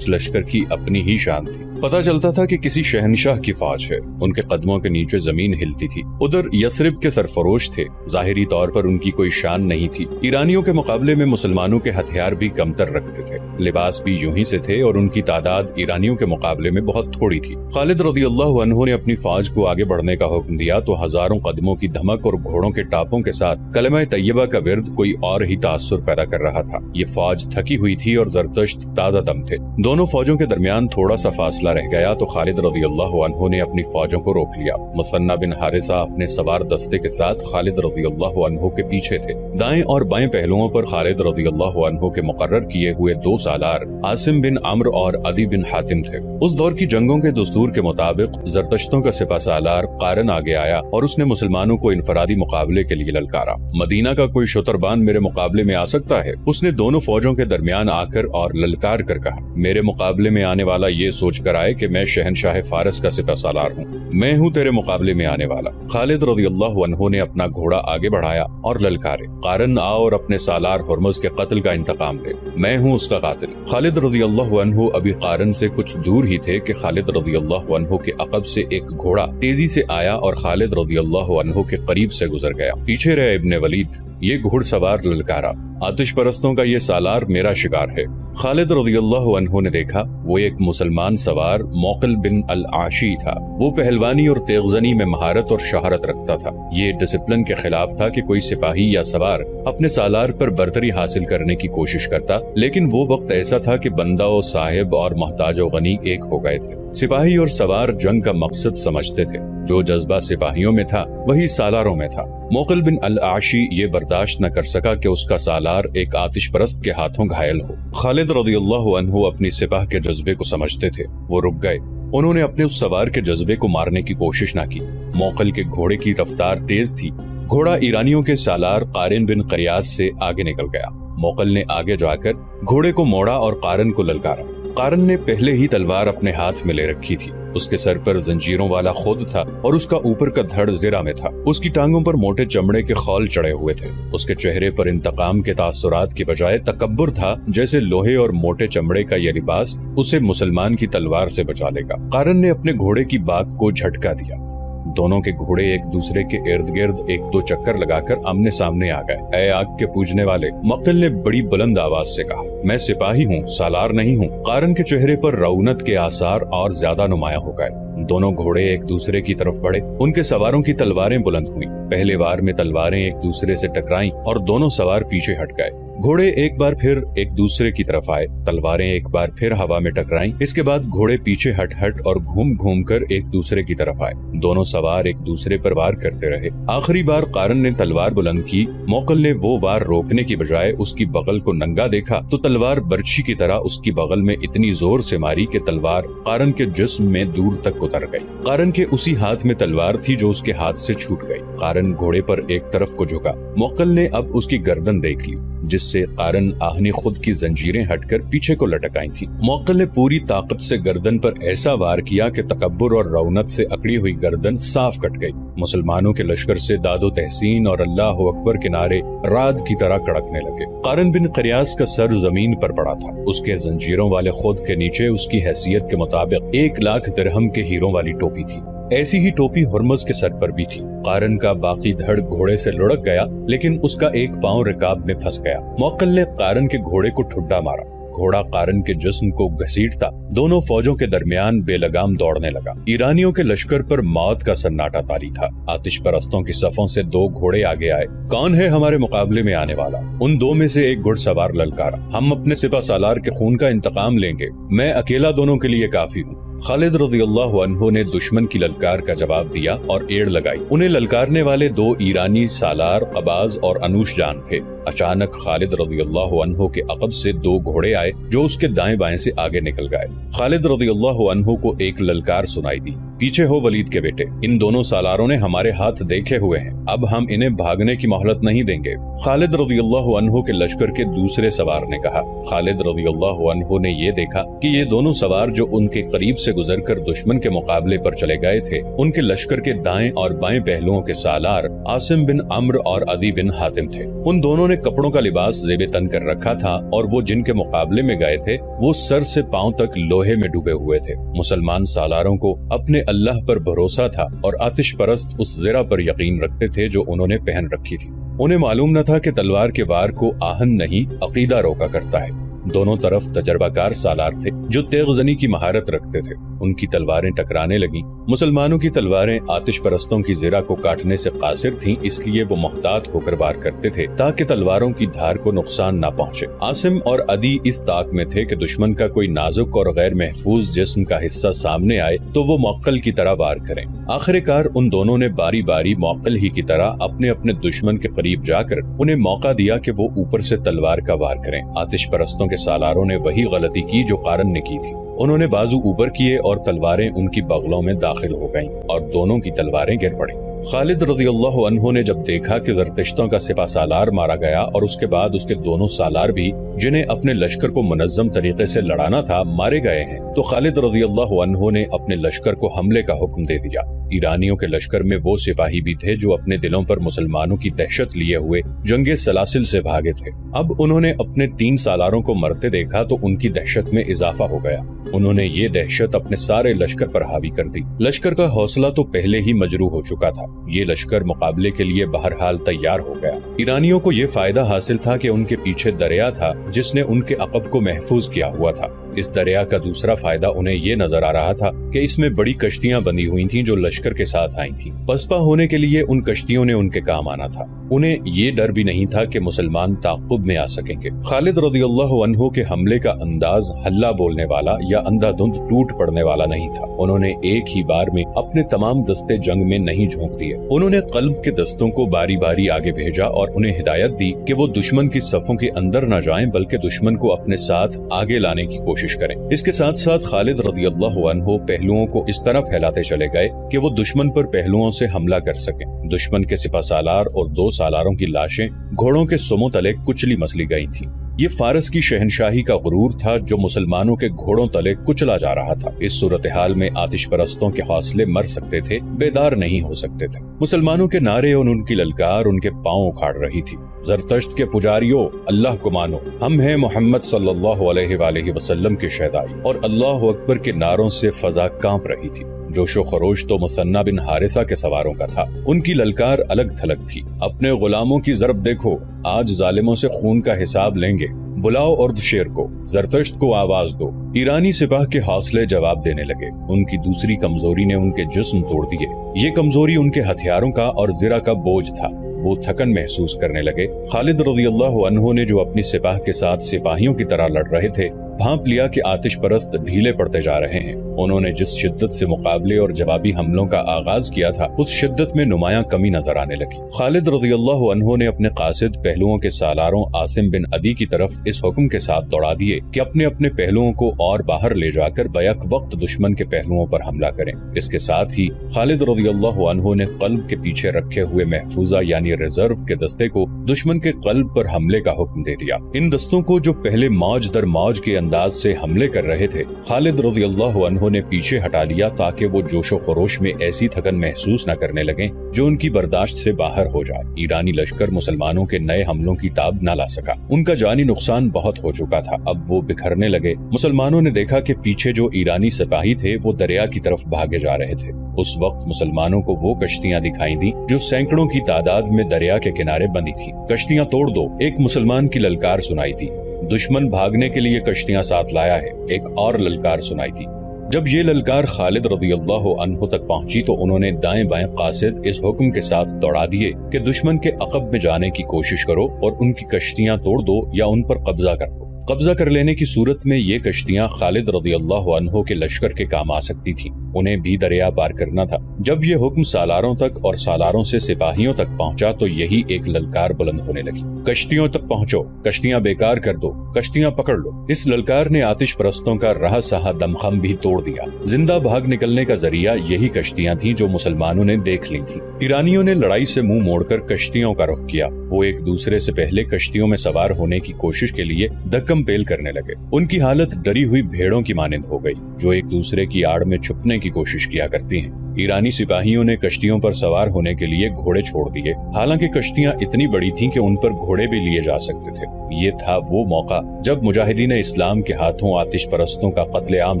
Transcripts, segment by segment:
उस लश्कर की अपनी ही शान थी। पता चलता था कि किसी शहनशाह की फौज है। उनके कदमों के नीचे जमीन हिलती थी। उधर यसरिब के सरफरोश थे। जाहिरी तौर पर उनकी कोई शान नहीं थी। ईरानियों के मुकाबले में मुसलमानों के हथियार भी कमतर रखते थे। लिबास भी यूं ही से थे और उनकी तादाद ईरानियों के मुकाबले में बहुत थोड़ी थी। खालिद रज़ियल्लाहु अन्हु ने अपनी फौज को आगे बढ़ने का हुक्म दिया तो हजारों कदमों की धमक और घोड़ों के टापों के साथ कलमा तैयबा का विर्द कोई और ही तासुर पैदा कर रहा था। ये फौज थकी हुई थी और जरतश्त ताजा दम थे। दोनों फौजों के दरमियान थोड़ा सा फासला रह गया तो खालिद रज़ियल्लाहु अन्हु ने अपनी फौजों को रोक लिया। मुसन्ना बिन हारिसा अपने सवार दस्ते के साथ खालिद रज़ियल्लाहु अन्हु के पीछे थे। दाएं और बाएं पहलुओं पर खालिद रज़ियल्लाहु अन्हु के मुकर्रर किए हुए 2 सालार आसिम बिन अम्र और अदी बिन हातिम थे। उस दौर की जंगों के दस्तूर के मुताबिक जरतश्तों का सिपा सालार कारन आगे आया और उसने मुसलमानों को इनफरादी मुकाबले के लिए ललकारा। मदीना का कोई शुतरबान मेरे मुकाबले में आ सकता है? उसने दोनों फौजों के दरमियान आकर और ललकार कर कहा। मेरे मुकाबले में आने वाला ये सोच कर आए कि मैं शहनशाह फारस का सिपा सालार हूँ। मैं हूँ तेरे मुकाबले में आने वाला। खालिद रज़ियल्लाहु अन्हु ने अपना घोड़ा आगे बढ़ाया और ललकारे, कारन आ और अपने सालार हुर्मुज के कत्ल का इंतकाम ले। मैं हूँ उसका कातिल। खालिद रज़ियल्लाहु अन्हु अभी कारन से कुछ दूर ही थे कि खालिद रज़ियल्लाहु अन्हु के अक़ब से एक घोड़ा तेजी से आया और खालिद रज़ियल्लाहु अन्हु के करीब से गुजर गया। पीछे रहे इब्ने वलीद। ये घुड़सवार ललकारा, आतिश परस्तों का ये सालार मेरा शिकार है। खालिद रज़ियल्लाहु अन्हु ने देखा वो एक मुसलमान सवार मौक़िल बिन अल-आशी था। वो पहलवानी और तेगज़नी में महारत और शहरत रखता था। ये डिसिप्लिन के खिलाफ था कि कोई सिपाही या सवार अपने सालार पर बर्तरी हासिल करने की कोशिश करता, लेकिन वो वक्त ऐसा था कि बंदा और साहिब और मोहताज और गनी एक हो गए थे। सिपाही और सवार जंग का मकसद समझते थे। जो जज्बा सिपाहियों में था वही सालारों में था। मौक़िल बिन अल-आशी ये बर्दाश्त न कर सका कि उसका सालार एक आतिश परस्त के हाथों घायल हो। खालिद रज़ियल्लाहु अन्हु अपनी सिपाह के जज्बे को समझते थे। वो रुक गए। उन्होंने अपने उस सवार के जज्बे को मारने की कोशिश न की। मौक़िल के घोड़े की रफ्तार तेज थी। घोड़ा ईरानियों के सालार क़ारिन बिन क़ियास से आगे निकल गया। मौक़िल ने आगे जाकर घोड़े को मोड़ा और क़ारिन को ललकारा। क़ारिन ने पहले ही तलवार अपने हाथ में ले रखी थी। उसके सर पर जंजीरों वाला खुद था और उसका ऊपर का धड़ ज़िरा में था। उसकी टांगों पर मोटे चमड़े के खौल चढ़े हुए थे। उसके चेहरे पर इंतकाम के तासुरात की बजाय तकब्बुर था, जैसे लोहे और मोटे चमड़े का यह लिबास उसे मुसलमान की तलवार से बचा लेगा। क़ारिन ने अपने घोड़े की बाग को झटका दिया। दोनों के घोड़े एक दूसरे के इर्द गिर्द 1-2 चक्कर लगाकर आमने सामने आ गए। ऐ आग के पूजने वाले, मौक़िल ने बड़ी बुलंद आवाज से कहा, मैं सिपाही हूँ, सालार नहीं हूँ। क़ारिन के चेहरे पर रौनत के आसार और ज्यादा नुमायां हो गए। दोनों घोड़े एक दूसरे की तरफ बढ़े। उनके सवारों की तलवारें बुलंद हुई। पहले बार में तलवारें एक दूसरे से टकराईं और दोनों सवार पीछे हट गए। घोड़े एक बार फिर एक दूसरे की तरफ आए। तलवारें एक बार फिर हवा में टकराईं। इसके बाद घोड़े पीछे हट हट और घूम घूम कर एक दूसरे की तरफ आए। दोनों सवार एक दूसरे पर वार करते रहे। आखिरी बार क़ारिन ने तलवार बुलंद की। मौक़िल ने वो वार रोकने की बजाय उसकी बगल को नंगा देखा तो तलवार बर्छी की तरह उसकी बगल में इतनी जोर से मारी कि तलवार क़ारिन के जिस्म में दूर तक उतर गई। क़ारिन के उसी हाथ में तलवार थी जो उसके हाथ से छूट गई। क़ारिन घोड़े पर एक तरफ को झुका। मौक़िल ने अब उसकी गर्दन देख ली, जिससे क़ारिन आहनी खुद की जंजीरें हटकर पीछे को लटकाई थी। मौक़िल ने पूरी ताकत से गर्दन पर ऐसा वार किया कि तकब्बुर और रौनत से अकड़ी हुई गर्दन साफ कट गई। मुसलमानों के लश्कर से दादो तहसीन और अल्लाह अकबर के नारे राद की तरह कड़कने लगे। क़ारिन बिन क़ियास का सर जमीन पर पड़ा था। उसके जंजीरों वाले खुद के नीचे उसकी हैसियत के मुताबिक 1 लाख दिरहम के हीरों वाली टोपी थी। ऐसी ही टोपी हुर्मुज के सर पर भी थी। क़ारिन का बाकी धड़ घोड़े से लुढ़क गया, लेकिन उसका एक पांव रिकाब में फंस गया। मौक़िल ने क़ारिन के घोड़े को ठुड्डा मारा। घोड़ा क़ारिन के जिस्म को घसीटता दोनों फौजों के दरमियान बेलगाम दौड़ने लगा। ईरानियों के लश्कर पर मौत का सन्नाटा तारी था। आतिश परस्तों की सफों से 2 घोड़े आगे आए। कौन है हमारे मुकाबले में आने वाला? उन 2 में से एक घुड़सवार ललकारा, हम अपने सिपा सालार के खून का इंतकाम लेंगे। मैं अकेला दोनों के लिए काफी हूँ। खालिद रज़ियल्लाहु अन्हु ने दुश्मन की ललकार का जवाब दिया और एड़ लगाई। उन्हें ललकारने वाले 2 ईरानी सालार क़बाज़ और अनूश जान थे। अचानक खालिद रज़ियल्लाहु अन्हु के अक़ब से 2 घोड़े आए जो उसके दाएं बाएं से आगे निकल गए। खालिद रज़ियल्लाहु अन्हु को एक ललकार सुनाई दी, पीछे हो वलीद के बेटे, इन दोनों सालारों ने हमारे हाथ देखे हुए हैं, अब हम इन्हें भागने की मोहलत नहीं देंगे। खालिद रज़ियल्लाहु अन्हु के लश्कर के दूसरे सवार ने कहा। खालिद रज़ियल्लाहु अन्हु ने ये देखा कि ये दोनों सवार जो उनके करीब से سے گزر کر دشمن کے مقابلے پر چلے گئے تھے، ان کے لشکر کے دائیں اور بائیں پہلوؤں کے سالار عاصم بن عمرو اور عدی بن حاتم تھے۔ ان دونوں نے کپڑوں کا لباس زیب تن کر رکھا تھا اور وہ جن کے مقابلے میں گئے تھے وہ سر سے پاؤں تک لوہے میں ڈوبے ہوئے تھے۔ مسلمان سالاروں کو اپنے اللہ پر بھروسہ تھا اور آتش پرست اس زرہ پر یقین رکھتے تھے جو انہوں نے پہن رکھی تھی۔ انہیں معلوم نہ تھا کہ تلوار کے وار کو آہن نہیں عقیدہ روکا کرتا ہے۔ دونوں طرف تجربہ کار سالار تھے جو تیغ زنی کی مہارت رکھتے تھے۔ ان کی تلواریں ٹکرانے لگیں۔ مسلمانوں کی تلواریں آتش پرستوں کی زرہ کو کاٹنے سے قاصر تھیں، اس لیے وہ محتاط ہو کر وار کرتے تھے تاکہ تلواروں کی دھار کو نقصان نہ پہنچے۔ عاصم اور عدی اس طاق میں تھے کہ دشمن کا کوئی نازک اور غیر محفوظ جسم کا حصہ سامنے آئے تو وہ معقل کی طرح وار کریں۔ آخر کار ان دونوں نے باری باری معقل ہی کی طرح اپنے اپنے دشمن کے قریب جا کر انہیں موقع دیا کہ وہ اوپر سے تلوار کا وار کریں۔ آتش پرستوں کے سالاروں نے وہی غلطی کی جو قارن نے کی تھی۔ انہوں نے بازو اوپر کیے اور تلواریں ان کی بغلوں میں داخل ہو گئیں اور دونوں کی تلواریں گر پڑیں۔ خالد رضی اللہ عنہ نے جب دیکھا کہ زرتشتوں کا سپہ سالار مارا گیا اور اس کے بعد اس کے دونوں سالار بھی جنہیں اپنے لشکر کو منظم طریقے سے لڑانا تھا مارے گئے ہیں، تو خالد رضی اللہ عنہ نے اپنے لشکر کو حملے کا حکم دے دیا۔ ایرانیوں کے لشکر میں وہ سپاہی بھی تھے جو اپنے دلوں پر مسلمانوں کی دہشت لیے ہوئے جنگ سلاسل سے بھاگے تھے۔ اب انہوں نے اپنے 3 سالاروں کو مرتے دیکھا تو ان کی دہشت میں اضافہ ہو گیا۔ انہوں نے یہ دہشت اپنے سارے لشکر پر حاوی کر دی۔ لشکر کا حوصلہ تو پہلے ہی مجروح ہو چکا تھا، یہ لشکر مقابلے کے لیے بہرحال تیار ہو گیا۔ ایرانیوں کو یہ فائدہ حاصل تھا کہ ان کے پیچھے دریا تھا جس نے ان کے عقب کو محفوظ کیا ہوا تھا۔ اس دریا کا دوسرا فائدہ انہیں یہ نظر آ رہا تھا کہ اس میں بڑی کشتیاں بندی ہوئی تھیں جو لشکر کے ساتھ آئی تھیں۔ پسپا ہونے کے لیے ان کشتیوں نے ان کے کام آنا تھا۔ انہیں یہ ڈر بھی نہیں تھا کہ مسلمان تعاقب میں آ سکیں گے۔ خالد رضی اللہ عنہ کے حملے کا انداز ہلہ بولنے والا یا اندھا دھند ٹوٹ پڑنے والا نہیں تھا۔ انہوں نے ایک ہی بار میں اپنے تمام دستے جنگ میں نہیں جھونک دیے۔ انہوں نے قلب کے دستوں کو باری باری آگے بھیجا اور انہیں ہدایت دی کہ وہ دشمن کی صفوں کے اندر نہ جائیں بلکہ دشمن کو اپنے ساتھ آگے لانے کی کوشش کریں۔ اس کے ساتھ ساتھ خالد رضی اللہ عنہ پہلوؤں کو اس طرح پھیلاتے چلے گئے کہ وہ دشمن پر پہلوؤں سے حملہ کر سکیں۔ دشمن کے سپہ سالار اور 2 سالاروں کی لاشیں گھوڑوں کے سموں تلے کچلی مسلی گئی تھیں۔ یہ فارس کی شہنشاہی کا غرور تھا جو مسلمانوں کے گھوڑوں تلے کچلا جا رہا تھا۔ اس صورتحال میں آتش پرستوں کے حوصلے مر سکتے تھے، بیدار نہیں ہو سکتے تھے۔ مسلمانوں کے نعرے اور ان کی للکار ان کے پاؤں اکھاڑ رہی تھی۔ زرتشت کے پجاریوں، اللہ کو مانو، ہم ہیں محمد صلی اللہ علیہ وآلہ وسلم کے شہدائی، اور اللہ اکبر کے نعروں سے فضا کانپ رہی تھی۔ جوش و خروش تو مثنہ بن حارثہ کے سواروں کا تھا۔ ان کی للکار الگ تھلگ تھی، اپنے غلاموں کی ضرب دیکھو، آج ظالموں سے خون کا حساب لیں گے، بلاؤ اور شیر کو، زرتشت کو آواز دو۔ ایرانی سپاہ کے حوصلے جواب دینے لگے۔ ان کی دوسری کمزوری نے ان کے جسم توڑ دیے۔ یہ کمزوری ان کے ہتھیاروں کا اور زرہ کا بوجھ تھا۔ وہ تھکن محسوس کرنے لگے۔ خالد رضی اللہ عنہ نے جو اپنی سپاہ کے ساتھ سپاہیوں کی طرح لڑ رہے تھے بھانپ لیا کہ آتش پرست ڈھیلے پڑتے جا رہے ہیں۔ انہوں نے جس شدت سے مقابلے اور جوابی حملوں کا آغاز کیا تھا اس شدت میں نمایاں کمی نظر آنے لگی۔ خالد رضی اللہ عنہ نے اپنے قاصد پہلوؤں کے سالاروں عاصم بن عدی کی طرف اس حکم کے ساتھ دوڑا دیے کہ اپنے اپنے پہلوؤں کو اور باہر لے جا کر بیک وقت دشمن کے پہلوؤں پر حملہ کریں۔ اس کے ساتھ ہی خالد رضی اللہ عنہ نے قلب کے پیچھے رکھے ہوئے محفوظہ یعنی ریزرو کے دستے کو دشمن کے قلب پر حملے کا حکم دے دیا۔ ان دستوں کو جو پہلے موج در موج کے انداز سے حملے کر رہے تھے خالد رضی اللہ عنہ نے پیچھے ہٹا لیا تاکہ وہ جوش و خروش میں ایسی تھکن محسوس نہ کرنے لگیں جو ان کی برداشت سے باہر ہو جائے۔ ایرانی لشکر مسلمانوں کے نئے حملوں کی تاب نہ لا سکا۔ ان کا جانی نقصان بہت ہو چکا تھا۔ اب وہ بکھرنے لگے۔ مسلمانوں نے دیکھا کہ پیچھے جو ایرانی سپاہی تھے وہ دریا کی طرف بھاگے جا رہے تھے۔ اس وقت مسلمانوں کو وہ کشتیاں دکھائی دیں جو سینکڑوں کی تعداد میں دریا کے کنارے بندی تھی۔ کشتیاں توڑ دو، ایک مسلمان کی للکار سنائی دی۔ دشمن بھاگنے کے لیے کشتیاں ساتھ لایا ہے، ایک اور للکار سنائی دی۔ جب یہ للکار خالد رضی اللہ عنہ تک پہنچی تو انہوں نے دائیں بائیں قاصد اس حکم کے ساتھ دوڑا دیے کہ دشمن کے عقب میں جانے کی کوشش کرو اور ان کی کشتیاں توڑ دو یا ان پر قبضہ کر لو۔ قبضہ کر لینے کی صورت میں یہ کشتیاں خالد رضی اللہ عنہ کے لشکر کے کام آ سکتی تھیں۔ انہیں بھی دریا پار کرنا تھا۔ جب یہ حکم سالاروں تک اور سالاروں سے سپاہیوں تک پہنچا تو یہی ایک للکار بلند ہونے لگی، کشتیوں تک پہنچو، کشتیاں بیکار کر دو، کشتیاں پکڑ لو۔ اس للکار نے آتش پرستوں کا رہا سہا دمخم بھی توڑ دیا۔ زندہ بھاگ نکلنے کا ذریعہ یہی کشتیاں تھیں جو مسلمانوں نے دیکھ لی تھیں۔ ایرانیوں نے لڑائی سے منہ موڑ کر کشتیوں کا رخ کیا۔ وہ ایک دوسرے سے پہلے کشتیوں میں سوار ہونے کی کوشش کے لیے دھکم कलम पेल करने लगे। उनकी हालत डरी हुई भेड़ों की मानिंद हो गई जो एक दूसरे की आड़ में छुपने की कोशिश किया करती हैं। ईरानी सिपाहियों ने कश्तियों पर सवार होने के लिए घोड़े छोड़ दिए। हालांकि कश्तियां इतनी बड़ी थीं कि उन पर घोड़े भी लिए जा सकते थे। ये था वो मौका जब मुजाहिदीन इस्लाम के हाथों आतिश परस्तों का कत्लेआम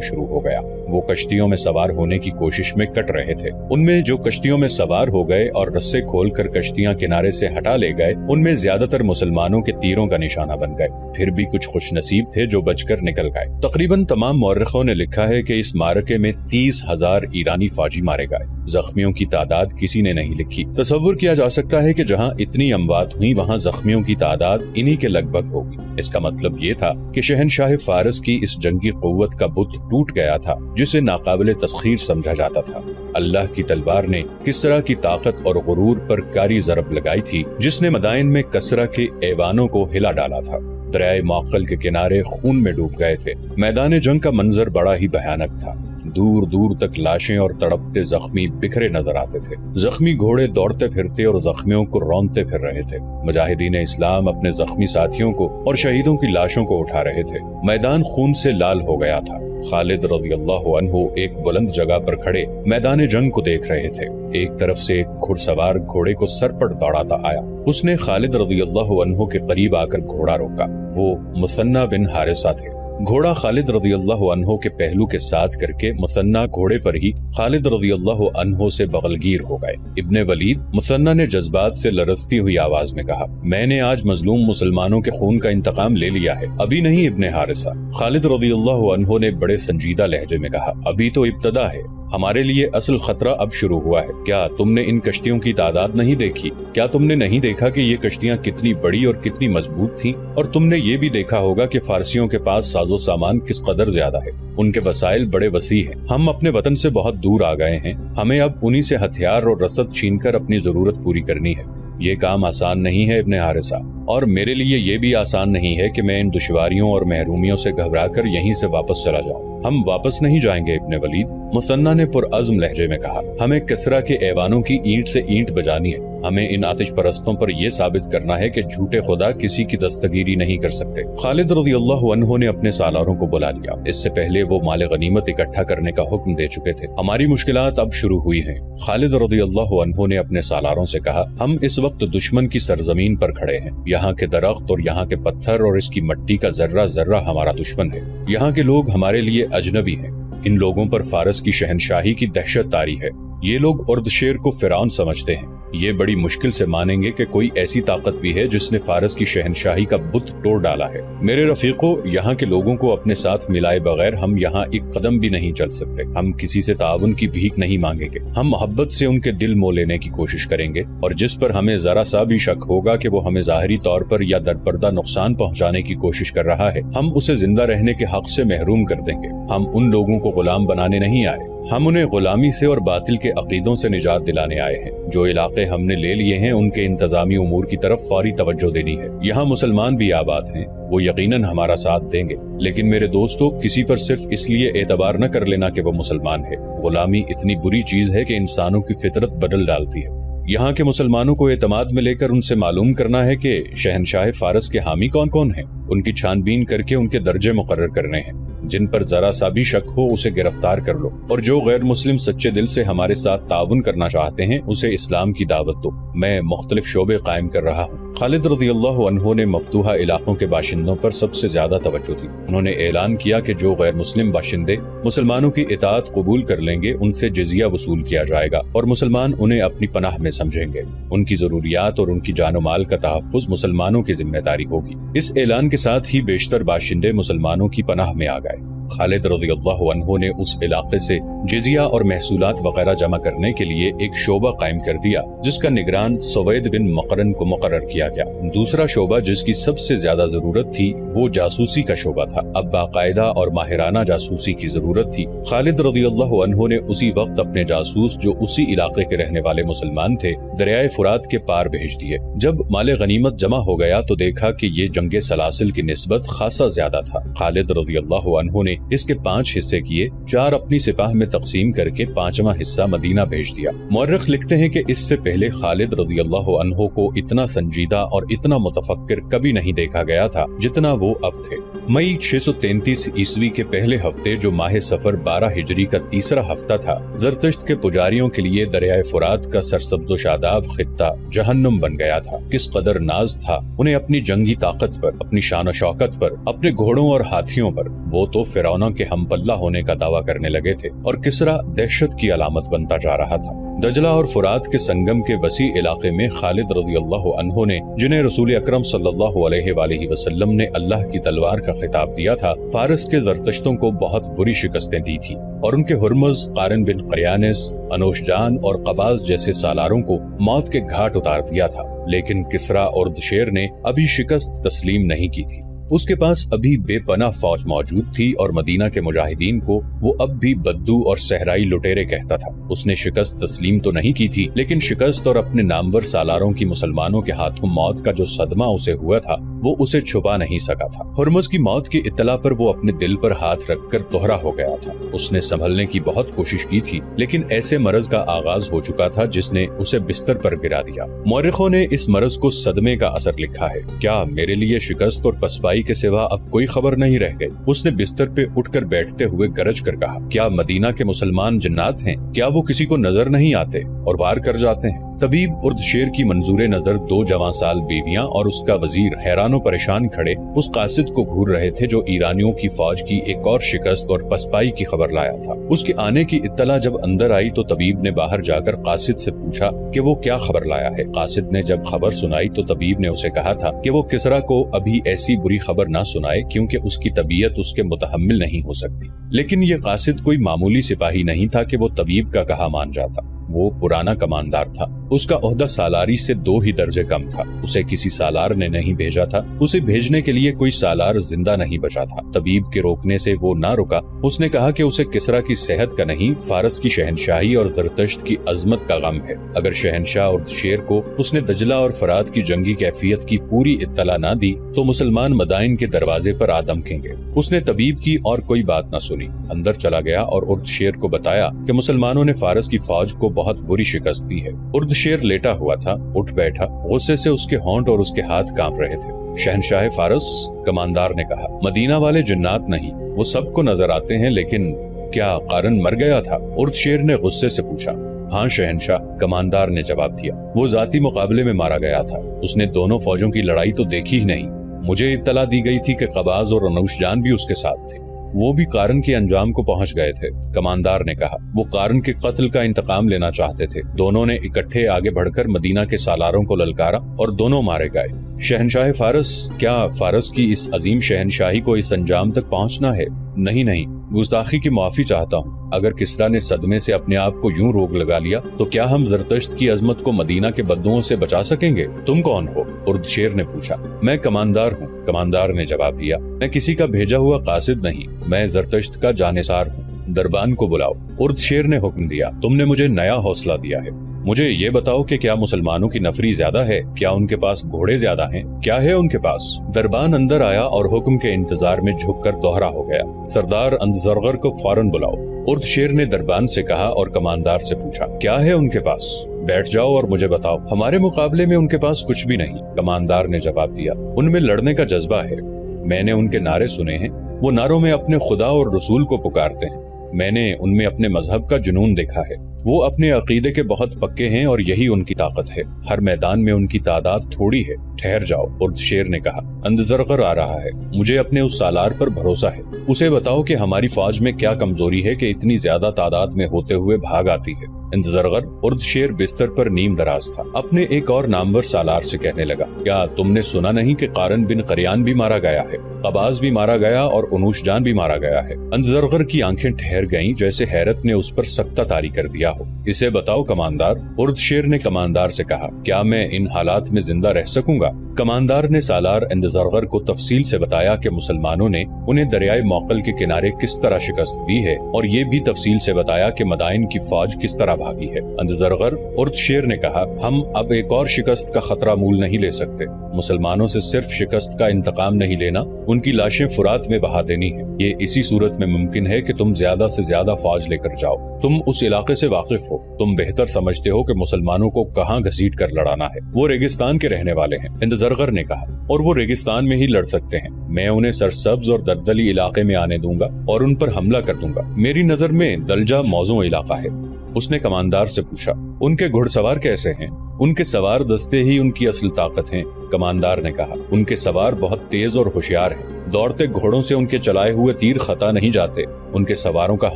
शुरू हो गया। वो कश्तियों में सवार होने की कोशिश में कट रहे थे। उनमें जो कश्तियों में सवार हो गए और रस्से खोलकर कश्तियां किनारे से हटा ले गए, उनमें ज्यादातर मुसलमानों के तीरों का निशाना बन गए। फिर भी कुछ खुशनसीब थे जो बचकर निकल गए। तकरीबन तमाम मौर्रिखों ने लिखा है कि इस मारके में 30,000 ईरानी फौजी मारे गए। जख्मियों की तादाद किसी ने नहीं लिखी। तसव्वुर किया जा सकता है कि जहां इतनी अमवात हुई वहां जख्मियों की तादाद इन्हीं के लगभग होगी। इसका मतलब ये था कि शहनशाह फारस की इस जंगी कुव्वत का बुत टूट गया था जिसे नाकाबिले तस्खीर समझा जाता था। अल्लाह की तलवार ने किसरा की ताकत और गुरूर पर कारी ज़रब लगाई थी जिसने मदाइन में कसरा के ऐवानों को हिला डाला था। दरियाए मौक्कल के किनारे खून में डूब गए थे। मैदान जंग का मंजर बड़ा ही भयानक था। दूर दूर तक लाशें और तड़पते जख्मी बिखरे नजर आते थे। जख्मी घोड़े दौड़ते फिरते और जख्मियों को रौंदते फिर रहे थे। मुजाहिदीन इस्लाम अपने जख्मी साथियों को और शहीदों की लाशों को उठा रहे थे। मैदान खून से लाल हो गया था। खालिद रज़ियल्लाहु अन्हु एक बुलंद जगह पर खड़े मैदान जंग को देख रहे थे। एक तरफ से एक घुड़सवार घोड़े को सर पर दौड़ाता आया। उसने खालिद रज़ियल्लाहु अन्हु के करीब आकर घोड़ा रोका। वो मुसन्ना बिन हारिसा थे। घोड़ा खालिद रज़ियल्लाहु अन्हु के पहलू के साथ करके मुसन्ना घोड़े पर ही खालिद रज़ियल्लाहु अन्हु से बगलगीर हो गए। इब्ने वलीद, मुसन्ना ने जज्बात से लरजती हुई आवाज में कहा, मैंने आज मजलूम मुसलमानों के खून का इंतकाम ले लिया है, अभी नहीं इब्ने हारिसा। खालिद रज़ियल्लाहु अन्हु ने बड़े संजीदा लहजे में कहा, अभी तो इब्तदा है, हमारे लिए असल खतरा अब शुरू हुआ है। क्या तुमने इन कश्तियों की तादाद नहीं देखी? क्या तुमने नहीं देखा कि ये कश्तियां कितनी बड़ी और कितनी मजबूत थीं? और तुमने ये भी देखा होगा कि फारसियों के पास साजो सामान किस कदर ज्यादा है। उनके वसाइल बड़े वसी हैं। हम अपने वतन से बहुत दूर आ गए हैं। हमें अब उन्हीं से हथियार और रसद छीनकर अपनी जरूरत पूरी करनी है। ये काम आसान नहीं है इब्ने हारिसा, और मेरे लिए ये भी आसान नहीं है कि मैं इन दुश्वारियों और महरूमियों से घबराकर यहीं से वापस चला जाऊं। हम वापस नहीं जाएंगे इब्ने वलीद, मुसन्ना ने पुरअज़्म लहजे में कहा। हमें किसरा के ऐवानों की ईंट से ईंट बजानी है। हमें इन आतिश परस्तों पर यह साबित करना है कि झूठे खुदा किसी की दस्तगीरी नहीं कर सकते। खालिद रज़ियल्लाहु अन्हु ने अपने सालारों को बुला लिया। इससे पहले वो माल गनीमत इकट्ठा करने का हुक्म दे चुके थे। हमारी मुश्किलात अब शुरू हुई हैं। खालिद रज़ियल्लाहु अन्हु ने अपने सालारों से कहा, हम इस वक्त दुश्मन की सरजमीन पर खड़े हैं। यहाँ के दरख्त और यहाँ के पत्थर और इसकी मट्टी का जर्रा जर्रा हमारा दुश्मन है। यहाँ के लोग हमारे लिए अजनबी हैं। इन लोगों पर फारस की शहनशाही की दहशत तारी है। ये लोग उर्दशेर को फिरौन समझते हैं। ये बड़ी मुश्किल से मानेंगे कि कोई ऐसी ताकत भी है जिसने फारस की शहनशाही का बुत तोड़ डाला है। मेरे रफीकों, यहाँ के लोगों को अपने साथ मिलाए बगैर हम यहाँ एक कदम भी नहीं चल सकते। हम किसी से ताउन की भीख नहीं मांगेंगे। हम मोहब्बत से उनके दिल मोह लेने की कोशिश करेंगे, और जिस पर हमें जरा सा भी शक होगा कि वो हमें जाहिरी तौर पर या दरपर्दा नुकसान पहुँचाने की कोशिश कर रहा है, हम उसे जिंदा रहने के हक से महरूम कर देंगे। हम उन लोगों को गुलाम बनाने नहीं आए, हम उन्हें गुलामी से और बातिल के अकीदों से निजात दिलाने आए हैं। जो इलाके हमने ले लिए हैं उनके इंतजामी उमूर की तरफ फौरी तवज्जो देनी है। यहाँ मुसलमान भी आबाद हैं, वो यकीनन हमारा साथ देंगे। लेकिन मेरे दोस्तों, किसी पर सिर्फ इसलिए एतबार न कर लेना कि वो मुसलमान है। गुलामी इतनी बुरी चीज है कि इंसानों की फितरत बदल डालती है। यहाँ के मुसलमानों को एतमाद में लेकर उनसे मालूम करना है कि शहनशाह फारस के हामी कौन कौन हैं। उनकी छानबीन करके उनके दर्जे मुकर्रर करने हैं। जिन पर जरा सा भी शक हो उसे गिरफ्तार कर लो, और जो गैर मुस्लिम सच्चे दिल से हमारे साथ ताउन करना चाहते हैं उसे इस्लाम की दावत दो। मैं मुख्तलिफ शोबे कायम कर रहा हूँ। खालिद रज़ियल्लाहु अन्हु ने मफतूहा इलाकों के बाशिंदों पर सबसे ज्यादा तवज्जो दी। उन्होंने ऐलान किया कि जो गैर मुस्लिम बाशिंदे मुसलमानों की इताअत कबूल कर लेंगे उनसे जिजिया वसूल किया जाएगा, और मुसलमान उन्हें अपनी पनाह में समझेंगे। उनकी जरूरियात और उनकी जानो माल का तहफ़्फ़ुज़ मुसलमानों की जिम्मेदारी होगी। इस ऐलान के साथ ही बेशतर बाशिंदे मुसलमानों की पनाह में आ गए। खालिद रज़ियल्लाहु अन्हु ने उस इलाके से जिजिया और महसूलात वगैरह जमा करने के लिए एक शोबा कायम कर दिया, जिसका निगरान सुवैद बिन मकरन को मुकर्रर किया गया। दूसरा शोबा जिसकी सबसे ज्यादा जरूरत थी वो जासूसी का शोबा था। अब बाकायदा और माहिराना जासूसी की जरूरत थी। खालिद रज़ियल्लाहु अन्हु ने उसी वक्त अपने जासूस, जो उसी इलाके के रहने वाले मुसलमान थे, दरियाए फुरात के पार भेज दिए। जब माले गनीमत जमा हो गया तो देखा कि ये जंगे सलासिल की निस्बत खासा ज्यादा था। खालिद रज़ियल्लाहु अन्हु ने اس کے 5 حصے کیے، 4 اپنی سپاہ میں تقسیم کر کے 5واں حصہ مدینہ بھیج دیا۔ مورخ لکھتے ہیں کہ اس سے پہلے خالد رضی اللہ عنہ کو اتنا سنجیدہ اور اتنا متفکر کبھی نہیں دیکھا گیا تھا جتنا وہ اب تھے۔ مئی 633 عیسوی کے پہلے ہفتے، جو ماہ سفر 12 ہجری کا تیسرا ہفتہ تھا، زرتشت کے پجاریوں کے لیے دریائے فرات کا سرسبز و شاداب خطہ جہنم بن گیا تھا۔ کس قدر ناز تھا انہیں اپنی جنگی طاقت پر، اپنی شان و شوکت پر، اپنے گھوڑوں اور ہاتھیوں پر۔ وہ تو فرعون کے ہم پلہ ہونے کا دعویٰ کرنے لگے تھے اور کسرا دہشت کی علامت بنتا جا رہا تھا۔ دجلہ اور فرات کے سنگم کے وسیع علاقے میں خالد رضی اللہ عنہ نے، جنہیں رسول اکرم صلی اللہ علیہ وآلہ وسلم نے اللہ کی تلوار کا خطاب دیا تھا، فارس کے زرتشتوں کو بہت بری شکستیں دی تھی اور ان کے ہرمز، قارن بن قریانس، انوش جان اور قباز جیسے سالاروں کو موت کے گھاٹ اتار دیا تھا۔ لیکن کسرا اردشیر نے ابھی شکست تسلیم نہیں کی تھی۔ اس کے پاس ابھی بے پناہ فوج موجود تھی اور مدینہ کے مجاہدین کو وہ اب بھی بدو اور صحرائی لٹیرے کہتا تھا۔ اس نے شکست تسلیم تو نہیں کی تھی، لیکن شکست اور اپنے نامور سالاروں کی مسلمانوں کے ہاتھوں موت کا جو صدمہ اسے ہوا تھا، وہ اسے چھپا نہیں سکا تھا۔ ہرمز کی موت کی اطلاع پر وہ اپنے دل پر ہاتھ رکھ کر دوہرا ہو گیا تھا۔ اس نے سنبھلنے کی بہت کوشش کی تھی، لیکن ایسے مرض کا آغاز ہو چکا تھا جس نے اسے بستر پر گرا دیا۔ مورخوں نے اس مرض کو صدمے کا اثر لکھا ہے۔ کیا میرے لیے شکست اور پسپائی کے سوا اب کوئی خبر نہیں رہ گئی؟ اس نے بستر پہ اٹھ کر بیٹھتے ہوئے گرج کر کہا، کیا مدینہ کے مسلمان جنات ہیں؟ کیا وہ کسی کو نظر نہیں آتے اور وار کر جاتے ہیں؟ طبیب اردشیر کی منظور نظر 2 جوان سال بیویاں اور اس کا وزیر حیران و پریشان کھڑے اس قاصد کو گھور رہے تھے جو ایرانیوں کی فوج کی ایک اور شکست اور پسپائی کی خبر لایا تھا۔ اس کے آنے کی اطلاع جب اندر آئی تو طبیب نے باہر جا کر قاصد سے پوچھا کہ وہ کیا خبر لایا ہے۔ قاصد نے جب خبر سنائی تو طبیب نے اسے کہا تھا کہ وہ کسرا کو ابھی ایسی بری خبر نہ سنائے کیونکہ اس کی طبیعت اس کے متحمل نہیں ہو سکتی۔ لیکن یہ قاصد کوئی معمولی سپاہی نہیں تھا کہ وہ طبیب کا کہا مان جاتا۔ وہ پرانا کماندار تھا۔ اس کا عہدہ سالاری سے 2 ہی درجے کم تھا۔ اسے کسی سالار نے نہیں بھیجا تھا، اسے بھیجنے کے لیے کوئی سالار زندہ نہیں بچا تھا۔ طبیب کے روکنے سے وہ نہ رکا۔ اس نے کہا کہ اسے کسرا کی صحت کا نہیں، فارس کی شہنشاہی اور زرتشت کی عظمت کا غم ہے۔ اگر شہنشاہ اردشیر کو اس نے دجلہ اور فرات کی جنگی کیفیت کی پوری اطلاع نہ دی تو مسلمان مدائن کے دروازے پر آ دمکیں گے۔ اس نے طبیب کی اور کوئی بات نہ سنی، اندر چلا گیا اور اردشیر کو بتایا کہ مسلمانوں نے فارس کی فوج کو بہت بری شکست دی ہے۔ اردشیر لیٹا ہوا تھا، اٹھ بیٹھا، غصے سے اس کے ہونٹ اور اس کے ہاتھ کانپ رہے تھے۔ شہنشاہ فارس، کماندار نے کہا، مدینہ والے جنات نہیں، وہ سب کو نظر آتے ہیں، لیکن کیا قارن مر گیا تھا؟ اردشیر نے غصے سے پوچھا۔ ہاں شہنشاہ، کماندار نے جواب دیا، وہ ذاتی مقابلے میں مارا گیا تھا۔ اس نے دونوں فوجوں کی لڑائی تو دیکھی ہی نہیں۔ مجھے اطلاع دی گئی تھی کہ قباز اور انوش جان بھی اس کے ساتھ تھے، وہ بھی قارن کے انجام کو پہنچ گئے تھے۔ کماندار نے کہا، وہ قارن کے قتل کا انتقام لینا چاہتے تھے۔ دونوں نے اکٹھے آگے بڑھ کر مدینہ کے سالاروں کو للکارا اور دونوں مارے گئے۔ شہنشاہ فارس، کیا فارس کی اس عظیم شہنشاہی کو اس انجام تک پہنچنا ہے؟ نہیں، گستاخی کی معافی چاہتا ہوں۔ اگر کسرا نے صدمے سے اپنے آپ کو یوں روک لگا لیا تو کیا ہم زرتشت کی عظمت کو مدینہ کے بدوؤں سے بچا سکیں گے؟ تم کون ہو؟ اردشیر نے پوچھا۔ میں کماندار ہوں، کماندار نے جواب دیا۔ میں کسی کا بھیجا ہوا قاصد نہیں، میں زرتشت کا جانثار ہوں۔ دربان کو بلاؤ، اردشیر نے حکم دیا۔ تم نے مجھے نیا حوصلہ دیا ہے۔ مجھے یہ بتاؤ کہ کیا مسلمانوں کی نفری زیادہ ہے؟ کیا ان کے پاس گھوڑے زیادہ ہیں؟ کیا ہے ان کے پاس؟ دربان اندر آیا اور حکم کے انتظار میں جھک کر دوہرا ہو گیا۔ سردار اندزرغر کو فوراً بلاؤ، اردشیر نے دربان سے کہا اور کماندار سے پوچھا، کیا ہے ان کے پاس؟ بیٹھ جاؤ اور مجھے بتاؤ۔ ہمارے مقابلے میں ان کے پاس کچھ بھی نہیں، کماندار نے جواب دیا۔ ان میں لڑنے کا جذبہ ہے، میں نے ان کے نعرے سنے ہیں، وہ نعروں میں اپنے خدا اور رسول کو پکارتے ہیں۔ میں نے ان میں اپنے مذہب کا جنون دیکھا ہے، وہ اپنے عقیدے کے بہت پکے ہیں اور یہی ان کی طاقت ہے۔ ہر میدان میں ان کی تعداد تھوڑی ہے۔ ٹھہر جاؤ، اردشیر نے کہا، اندزرغر آ رہا ہے، مجھے اپنے اس سالار پر بھروسہ ہے۔ اسے بتاؤ کہ ہماری فوج میں کیا کمزوری ہے کہ اتنی زیادہ تعداد میں ہوتے ہوئے بھاگ آتی ہے۔ اندزرغر، اردشیر بستر پر نیم دراز تھا، اپنے ایک اور نامور سالار سے کہنے لگا، کیا تم نے سنا نہیں کہ قارن بن قریان بھی مارا گیا ہے، قباز بھی مارا گیا اور انوش جان بھی مارا گیا ہے؟ اندزرغر کی آنکھیں ٹھہر گئیں جیسے حیرت نے اس پر سکتہ طاری کر دیا ہو۔ اسے بتاؤ کماندار، اردشیر نے کماندار سے کہا، کیا میں ان حالات میں زندہ رہ سکوں گا؟ कमांदार ने सालार इंदज़रगर को तफसील से बताया कि मुसलमानों ने उन्हें दरियाए मौकल के किनारे किस तरह शिकस्त दी है और ये भी तफसील से बताया कि मदाइन की फौज किस तरह भागी है। इंदज़रगर उर्दशेर ने कहा, हम अब एक और शिकस्त का खतरा मूल नहीं ले सकते। मुसलमानों से सिर्फ शिकस्त का इंतकाम नहीं लेना, उनकी लाशें फुरात में बहा देनी है। ये इसी सूरत में मुमकिन है कि तुम ज्यादा से ज्यादा फौज लेकर जाओ। तुम उस इलाके से वाकिफ हो, तुम बेहतर समझते हो कि मुसलमानों को कहाँ घसीट कर लड़ाना है। वो रेगिस्तान के रहने वाले हैं, इंदज़रगर ने कहा, और वो रेगिस्तान में ही लड़ सकते हैं। मैं उन्हें सरसब्ज और दलदली इलाके में आने दूंगा और उन पर हमला कर दूंगा। मेरी नजर में दलजा मौजू इलाका है। उसने कमांदार से पूछा, उनके घुड़सवार कैसे हैं? उनके सवार दस्ते ही उनकी असल ताकत हैं। कमांदार ने कहा, उनके सवार बहुत तेज और होशियार हैं। दौड़ते घोड़ों से उनके चलाए हुए तीर खता नहीं जाते। उनके सवारों का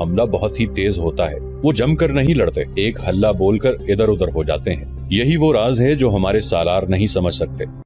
हमला बहुत ही तेज होता है। वो जमकर नहीं लड़ते, एक हल्ला बोलकर इधर उधर हो जाते हैं। यही वो राज है जो हमारे सालार नहीं समझ सकते।